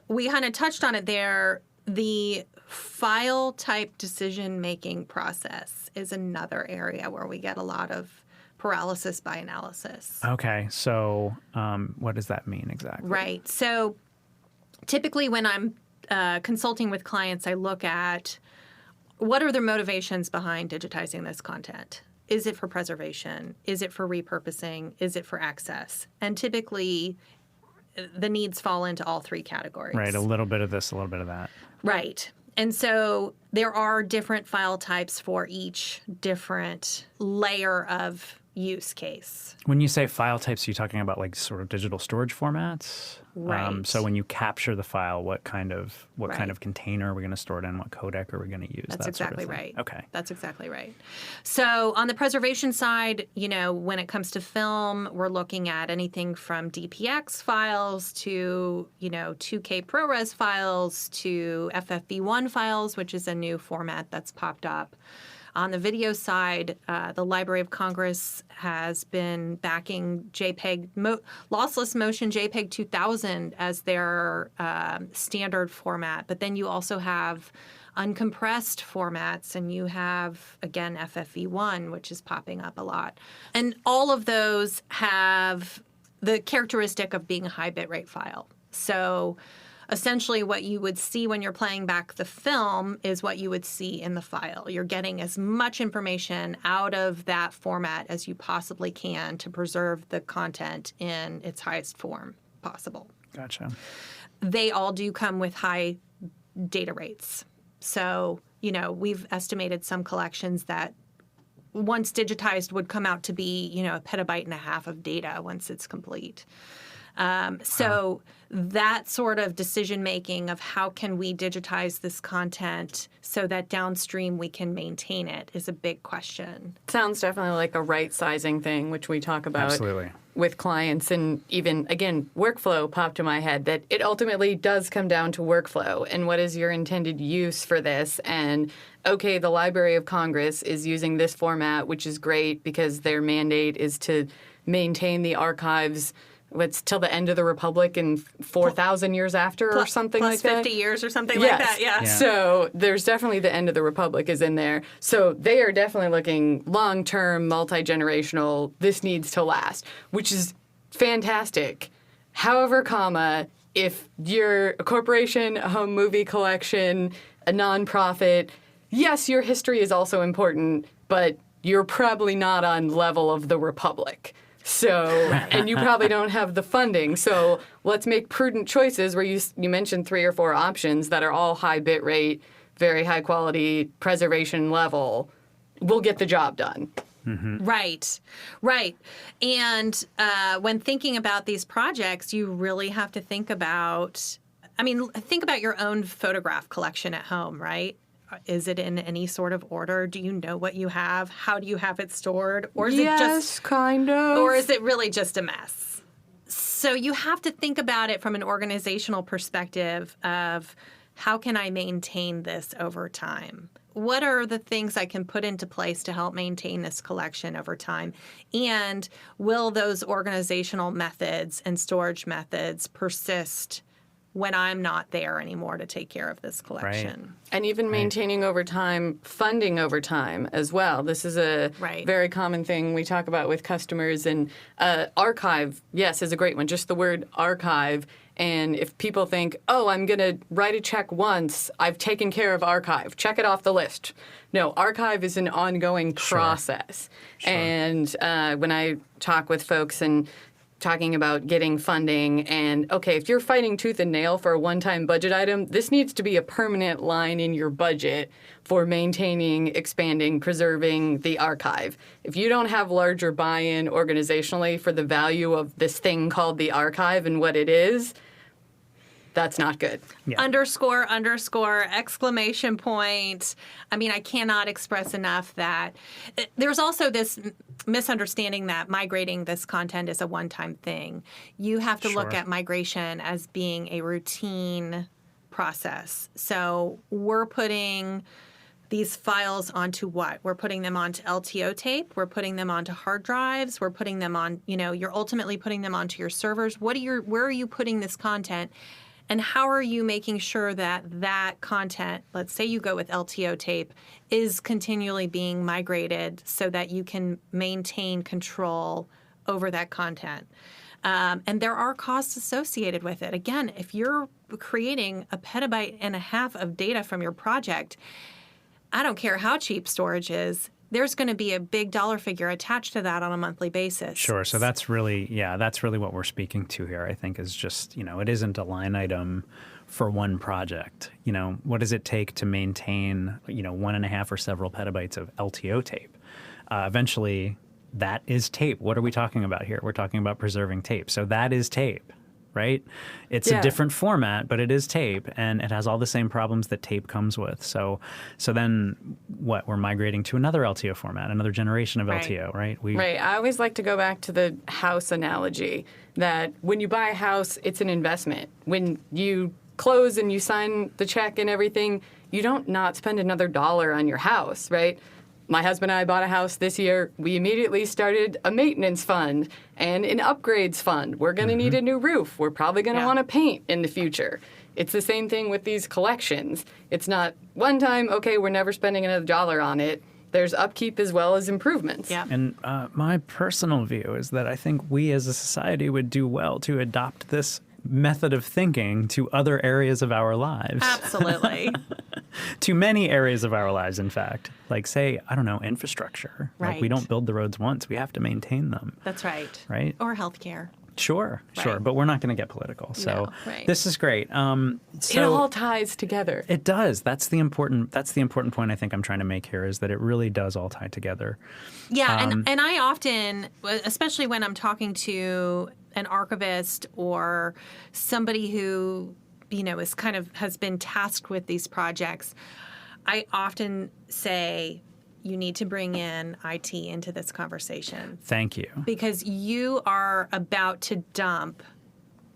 We kind of touched on it there. The file type decision-making process is another area where we get a lot of paralysis by analysis. Okay, so what does that mean exactly? Right. So typically when I'm consulting with clients, I look at what are their motivations behind digitizing this content. Is it for preservation? Is it for repurposing? Is it for access? And typically, the needs fall into all three categories. Right, a little bit of this, a little bit of that. Right. And so there are different file types for each different layer of use case. When you say file types, are you talking about like sort of digital storage formats? Right. So when you capture the file, what kind of Right. container are we going to store it in? What codec are we going to use? That's that sort of exactly thing. right. Okay. That's exactly right. So on the preservation side, when it comes to film, we're looking at anything from DPX files to, 2K ProRes files to FFV1 files, which is a new format that's popped up. On the video side, the Library of Congress has been backing JPEG, lossless motion JPEG 2000 as their standard format. But then you also have uncompressed formats, and you have, again, FFV1, which is popping up a lot. And all of those have the characteristic of being a high bitrate file. So essentially what you would see when you're playing back the film is what you would see in the file. You're getting as much information out of that format as you possibly can to preserve the content in its highest form possible. Gotcha. They all do come with high data rates. So, we've estimated some collections that once digitized would come out to be, 1.5 petabytes of data once it's complete. So that sort of decision making of how can we digitize this content so that downstream we can maintain it is a big question. Sounds definitely like a right sizing thing, which we talk about Absolutely. with clients. And even, again, workflow popped to my head that it ultimately does come down to workflow and what is your intended use for this. And okay, the Library of Congress is using this format, which is great because their mandate is to maintain the archives till the end of the Republic and 4,000 years after or something like that. Plus 50 years or something like that, yeah. So there's definitely the end of the Republic is in there. So they are definitely looking long-term, multi-generational, this needs to last, which is fantastic. However, if you're a corporation, a home movie collection, a nonprofit, yes, your history is also important, but you're probably not on level of the Republic. So, and you probably don't have the funding. So let's make prudent choices where you mentioned 3 or 4 options that are all high bit rate, very high quality, preservation level. We'll get the job done. Mm-hmm. Right. And when thinking about these projects, you really have to think about your own photograph collection at home, right? Is it in any sort of order? Do you know what you have? How do you have it stored? Or is it just kind of? Or is it really just a mess? So you have to think about it from an organizational perspective of how can I maintain this over time? What are the things I can put into place to help maintain this collection over time? And will those organizational methods and storage methods persist when I'm not there anymore to take care of this collection? Right. And even maintaining over time, funding over time as well. This is a very common thing we talk about with customers. And archive, yes, is a great one. Just the word archive. And if people think, oh, I'm going to write a check once, I've taken care of archive, check it off the list. No, archive is an ongoing process. Sure. And when I talk with folks and talking about getting funding and, okay, if you're fighting tooth and nail for a one-time budget item, this needs to be a permanent line in your budget for maintaining, expanding, preserving the archive. If you don't have larger buy-in organizationally for the value of this thing called the archive and what it is, that's not good. Yeah. Underscore, exclamation point. I mean, I cannot express enough that there's also this misunderstanding that migrating this content is a one-time thing. You have to look at migration as being a routine process. So we're putting these files onto what? We're putting them onto LTO tape. We're putting them onto hard drives. We're putting them on, you're ultimately putting them onto your servers. Where are you putting this content? And how are you making sure that that content, let's say you go with LTO tape, is continually being migrated so that you can maintain control over that content? And there are costs associated with it. Again, if you're creating 1.5 petabytes of data from your project, I don't care how cheap storage is, there's going to be a big dollar figure attached to that on a monthly basis. Sure. So that's really what we're speaking to here, I think, is just, it isn't a line item for one project. What does it take to maintain, 1.5 or several petabytes of LTO tape? Eventually, that is tape. What are we talking about here? We're talking about preserving tape. So that is tape, right? It's a different format, but it is tape, and it has all the same problems that tape comes with. So then what? We're migrating to another LTO format, another generation of LTO, right? Right. I always like to go back to the house analogy, that when you buy a house, it's an investment. When you close and you sign the check and everything, you don't not spend another dollar on your house, right? My husband and I bought a house this year. We immediately started a maintenance fund and an upgrades fund. We're going to need a new roof. We're probably going to want to paint in the future. It's the same thing with these collections. It's not one time, okay, we're never spending another dollar on it. There's upkeep as well as improvements. Yeah. And my personal view is that I think we as a society would do well to adopt this method of thinking to other areas of our lives. Absolutely. To many areas of our lives, in fact. Like, say, I don't know, infrastructure. Right. Like, we don't build the roads once. We have to maintain them. That's right. Right? Or healthcare. Sure. Right. But we're not going to get political. So No, right. This is great. It all ties together. It does. That's the important point I think I'm trying to make here, is that it really does all tie together. Yeah, and I often, especially when I'm talking to an archivist or somebody who, has been tasked with these projects, I often say, you need to bring in IT into this conversation. Thank you. Because you are about to dump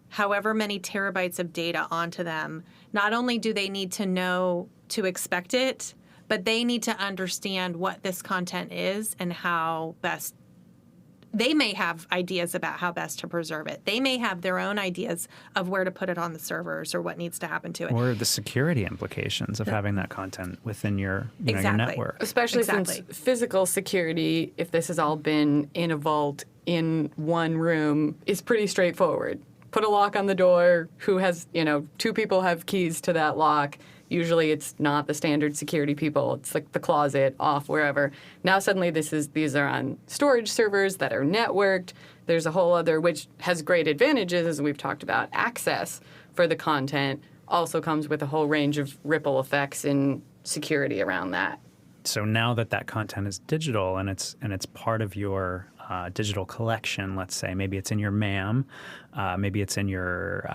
however many terabytes of data onto them. Not only do they need to know to expect it, but they need to understand what this content is and how best. They may have ideas about how best to preserve it. They may have their own ideas of where to put it on the servers or what needs to happen to it. Or the security implications of having that content within your, your network. Especially since physical security, if this has all been in a vault in one room, is pretty straightforward. Put a lock on the door. Who has, 2 people have keys to that lock. Usually it's not the standard security people. It's like the closet, off, wherever. Now suddenly these are on storage servers that are networked. There's a whole other, which has great advantages, as we've talked about. Access for the content also comes with a whole range of ripple effects in security around that. So now that content is digital and it's part of your digital collection, let's say, maybe it's in your MAM, maybe it's in your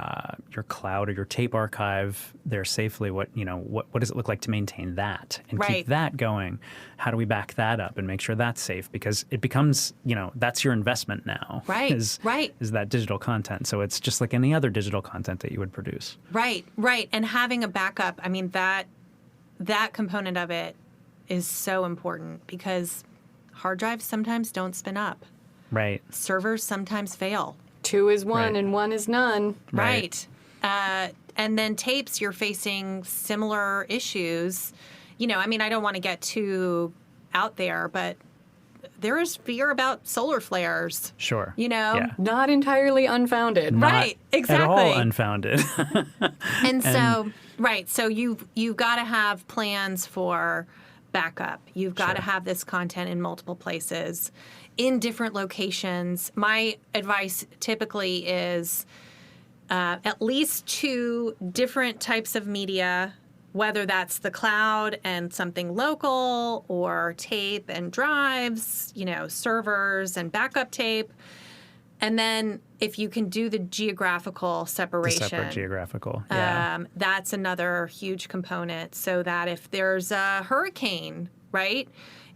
cloud or your tape archive there safely. What does it look like to maintain that and keep that going? How do we back that up and make sure that's safe? Because it becomes, that's your investment now. Right. Is that digital content. So it's just like any other digital content that you would produce. Right. And having a backup, I mean, that component of it is so important, because hard drives sometimes don't spin up. Right. Servers sometimes fail. 2 is 1 and 1 is none. Right. And then tapes, you're facing similar issues. I don't want to get too out there, but there is fear about solar flares. Sure. Yeah. Not entirely unfounded. Right. Exactly. At all unfounded. and so, so you've got to have plans for backup. You've got to have this content in multiple places, in different locations. My advice typically is at least 2 different types of media, whether that's the cloud and something local, or tape and drives, servers and backup tape. And then if you can do the geographical separation. The separate geographical, yeah. That's another huge component, so that if there's a hurricane, right,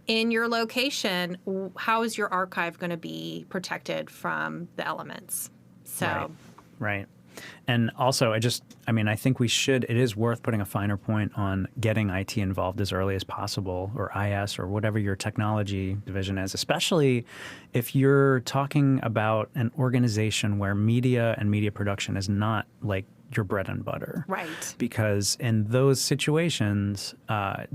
in your location, how is your archive going to be protected from the elements? So, Right. And also, I think it is worth putting a finer point on getting IT involved as early as possible, or IS, or whatever your technology division is, especially if you're talking about an organization where media and media production is not like your bread and butter. Right. Because in those situations,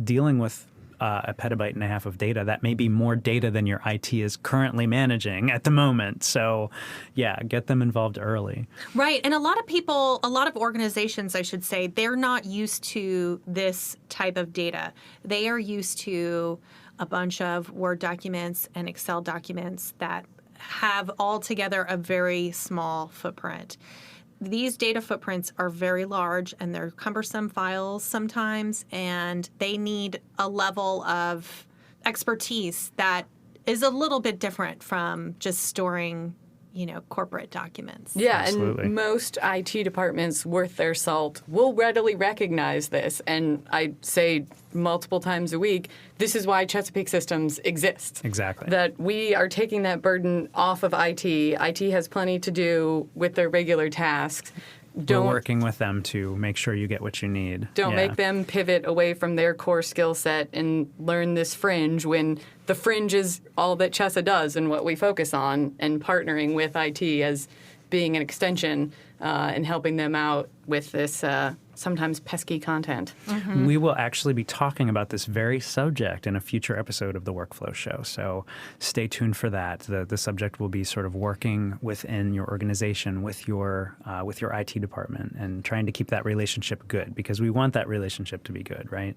dealing with a petabyte and a half of data, that may be more data than your IT is currently managing at the moment. So, yeah, get them involved early. Right. And a lot of organizations, I should say, they're not used to this type of data. They are used to a bunch of Word documents and Excel documents that have altogether a very small footprint. These data footprints are very large and they're cumbersome files sometimes, and they need a level of expertise that is a little bit different from just storing, corporate documents. Yeah, Absolutely. and most IT departments worth their salt will readily recognize this. And I say multiple times a week, this is why Chesapeake Systems exists. Exactly. That we are taking that burden off of IT. IT has plenty to do with their regular tasks. We're working with them to make sure you get what you need. Don't Yeah. make them pivot away from their core skill set and learn this fringe when the fringe is all that Chesa does and what we focus on, and partnering with IT as being an extension and helping them out with this sometimes pesky content. Mm-hmm. We will actually be talking about this very subject in a future episode of the Workflow Show, so stay tuned for that. The subject will be sort of working within your organization with your IT department and trying to keep that relationship good, because we want that relationship to be good, right?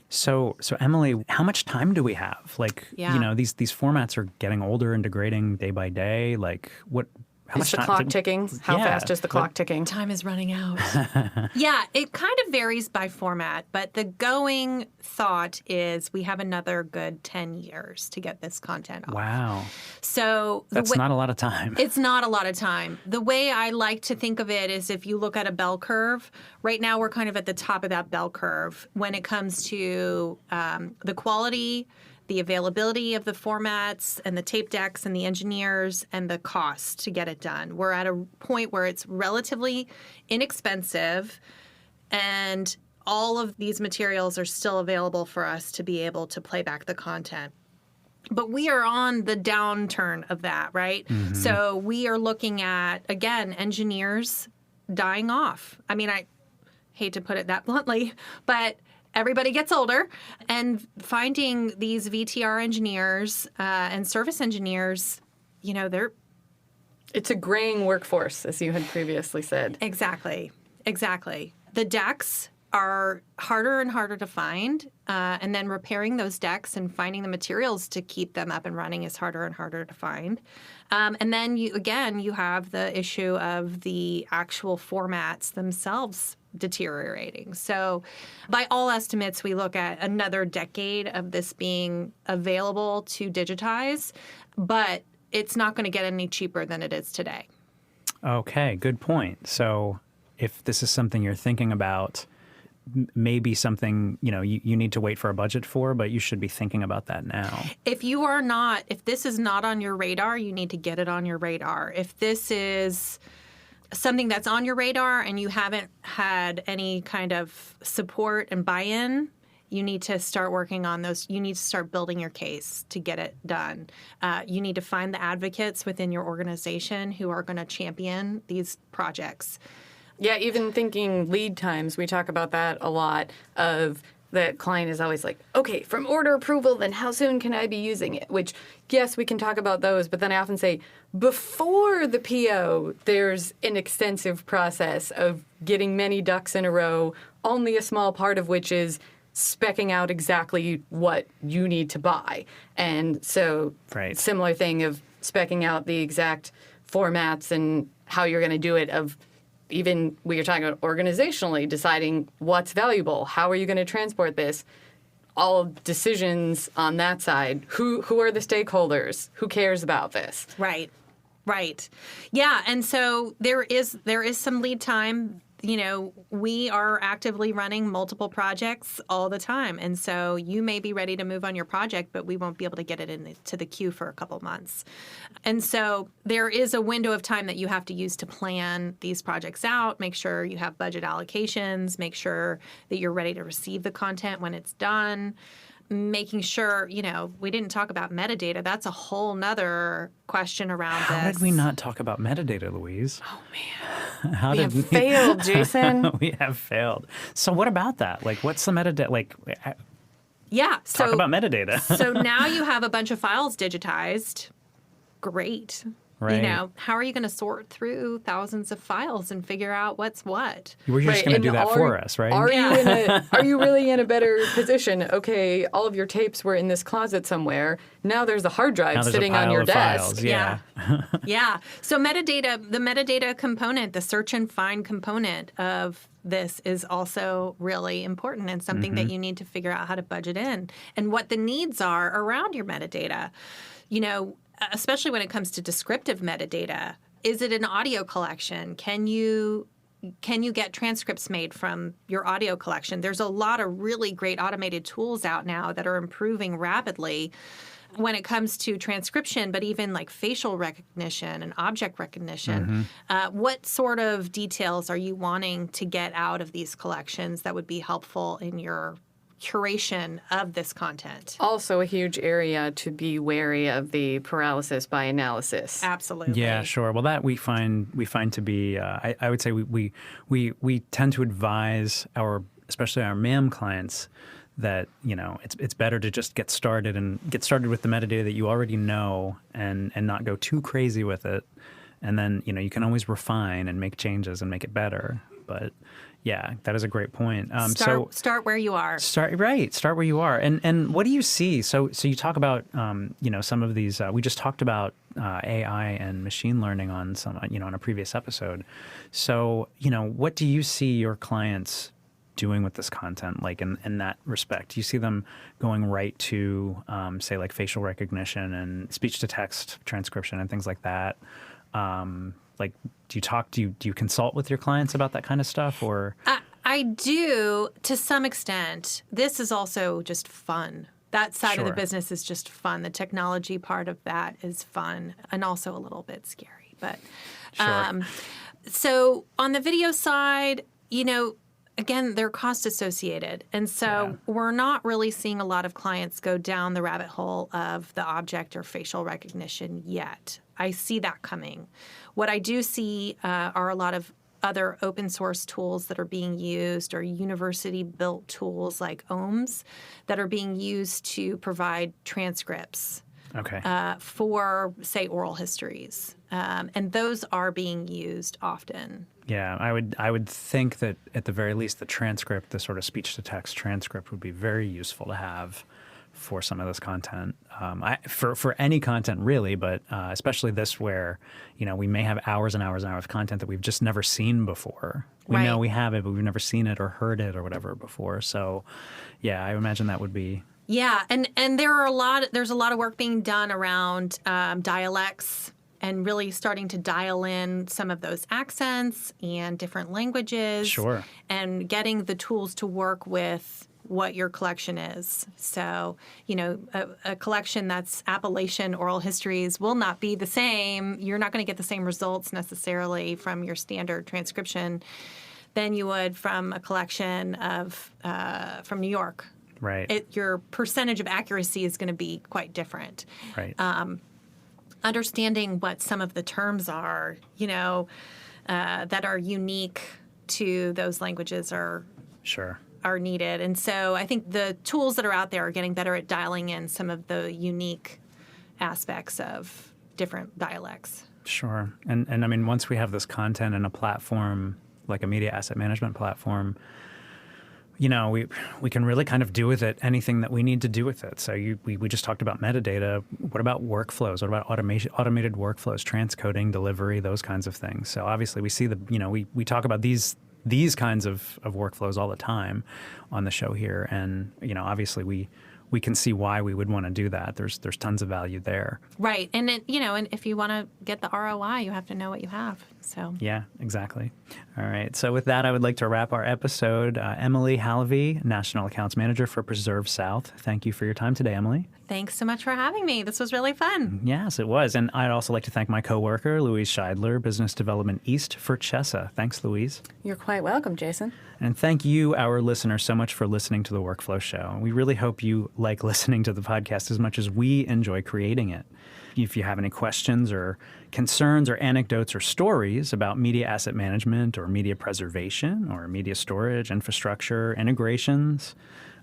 So Emily, how much time do we have? Yeah. These formats are getting older and degrading day by day. How Is much the time? clock ticking? How Yeah. fast is the clock ticking? Time is running out. Yeah, it kind of varies by format, but the going thought is we have another good 10 years to get this content off. Wow, So that's not a lot of time. It's not a lot of time. The way I like to think of it is if you look at a bell curve, right now we're kind of at the top of that bell curve when it comes to the quality, the availability of the formats and the tape decks and the engineers and the cost to get it done. We're at a point where it's relatively inexpensive and all of these materials are still available for us to be able to play back the content. But we are on the downturn of that, right? Mm-hmm. So we are looking at, again, engineers dying off. I mean, I hate to put it that bluntly, but everybody gets older, and finding these VTR engineers and service engineers, It's a graying workforce, as you had previously said. Exactly. The decks are harder and harder to find, and then repairing those decks and finding the materials to keep them up and running is harder and harder to find. And then you have the issue of the actual formats themselves deteriorating. So by all estimates, we look at another decade of this being available to digitize, but it's not going to get any cheaper than it is today. Okay, good point. So if this is something you're thinking about, maybe something you need to wait for a budget for, but you should be thinking about that now. If this is not on your radar, you need to get it on your radar. If this is something that's on your radar and you haven't had any kind of support and buy-in, you need to start working on those. You need to start building your case to get it done. You need to find the advocates within your organization who are going to champion these projects. Yeah, even thinking lead times, we talk about that a lot. Of the client is always like, okay, from order approval, then how soon can I be using it? Which, yes, we can talk about those, but then I often say, before the PO, there's an extensive process of getting many ducks in a row, only a small part of which is speccing out exactly what you need to buy. And so, Right. Similar thing of speccing out the exact formats and how you're going to do it, of even we are talking about organizationally, deciding what's valuable, how are you going to transport this, all decisions on that side. Who are the stakeholders? Who cares about this? Right. Yeah, and so there is some lead time. We are actively running multiple projects all the time. And so you may be ready to move on your project, but we won't be able to get it into the queue for a couple months. And so there is a window of time that you have to use to plan these projects out, make sure you have budget allocations, make sure that you're ready to receive the content when it's done. Making sure, we didn't talk about metadata. That's a whole nother question around How this. did we not talk about metadata, Louise? Oh, man. How We did have failed, Jason. We have failed. So what about that? What's the metadata? Yeah. So, Talk about metadata. so now you have a bunch of files digitized. Great. Right. You know, how are you going to sort through thousands of files and figure out what's what? We're just going to do that for us, right? Are you really in a better position? Okay, all of your tapes were in this closet somewhere. Now there's a hard drive Now there's sitting a pile on your of desk. files. Yeah. Yeah. So the metadata component, the search and find component of this is also really important and something that you need to figure out how to budget in and what the needs are around your metadata. You know, especially when it comes to descriptive metadata. Is it an audio collection? Can you get transcripts made from your audio collection? There's a lot of really great automated tools out now that are improving rapidly when it comes to transcription, but even like facial recognition and object recognition. What sort of details are you wanting to get out of these collections that would be helpful in your curation of this content? Also a huge area to be wary of the paralysis by analysis. Absolutely. Yeah, sure. Well, that we find to be, I would say we tend to advise especially our MAM clients that, you know, it's better to just get started with the metadata that you already know and not go too crazy with it. And then, you know, you can always refine and make changes and make it better. But yeah, that is a great point. Start where you are. Start where you are. And what do you see? So you talk about, you know, some of these, we just talked about AI and machine learning on on a previous episode. So, you know, what do you see your clients doing with this content, like in that respect? Do you see them going right to, say, like facial recognition and speech-to-text transcription and things like that? Like, do you consult with your clients about that kind of stuff, or? I do to some extent. This is also just fun. That side of the business is just fun. The technology part of that is fun and also a little bit scary. But so on the video side, you know, again, they're cost associated. And so we're not really seeing a lot of clients go down the rabbit hole of the object or facial recognition yet. I see that coming. What I do see are a lot of other open source tools that are being used, or university built tools like OHMs that are being used to provide transcripts for, say, oral histories. And those are being used often. Yeah, I would think that at the very least the transcript, the sort of speech-to-text transcript, would be very useful to have for some of this content, for any content really, but especially this where, you know, we may have hours and hours and hours of content that we've just never seen before. We know we have it, but we've never seen it or heard it or whatever before. So, yeah, I imagine that would be. Yeah, and there's a lot of work being done around dialects and really starting to dial in some of those accents and different languages. Sure. And getting the tools to work with what your collection is. So, you know, a collection that's Appalachian oral histories will not be the same. You're not going to get the same results necessarily from your standard transcription than you would from a collection of from New York. Right. Your percentage of accuracy is going to be quite different. Right. Understanding what some of the terms are, you know, that are unique to those languages are needed. And so I think the tools that are out there are getting better at dialing in some of the unique aspects of different dialects. Sure. And I mean, once we have this content in a platform, like a media asset management platform, you know, we can really kind of do with it anything that we need to do with it. So we just talked about metadata. What about workflows? What about automated workflows, transcoding, delivery, those kinds of things? So obviously we see we talk about these kinds of workflows all the time on the show here. And, you know, obviously we can see why we would want to do that. There's tons of value there. Right. And and if you want to get the ROI, you have to know what you have. So yeah, exactly. All right. So with that, I would like to wrap our episode. Emily Halevy, National Accounts Manager for Preserve South. Thank you for your time today, Emily. Thanks so much for having me. This was really fun. Yes, it was. And I'd also like to thank my coworker, Louise Shideler, Business Development East for Chesa. Thanks, Louise. You're quite welcome, Jason. And thank you, our listeners, so much for listening to The Workflow Show. We really hope you like listening to the podcast as much as we enjoy creating it. If you have any questions or concerns or anecdotes or stories about media asset management or media preservation or media storage, infrastructure, integrations,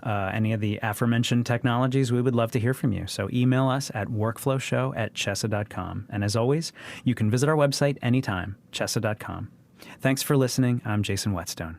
any of the aforementioned technologies, we would love to hear from you. So email us at workflowshow@chesa.com. And as always, you can visit our website anytime, chesa.com. Thanks for listening. I'm Jason Whetstone.